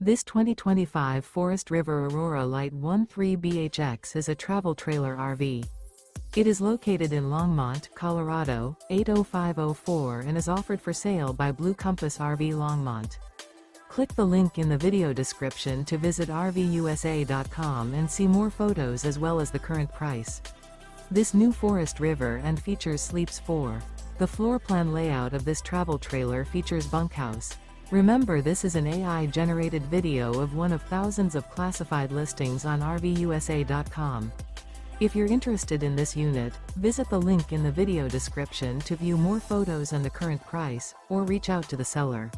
This 2025 Forest River Aurora Light 13BHX is a travel trailer RV. It is located in Longmont, Colorado, 80504 and is offered for sale by Blue Compass RV Longmont. Click the link in the video description to visit RVUSA.com and see more photos as well as the current price. This new Forest River and features sleeps 4. The floor plan layout of this travel trailer features bunkhouse. Remember, this is an AI-generated video of one of thousands of classified listings on RVUSA.com. If you're interested in this unit, visit the link in the video description to view more photos and the current price, or reach out to the seller.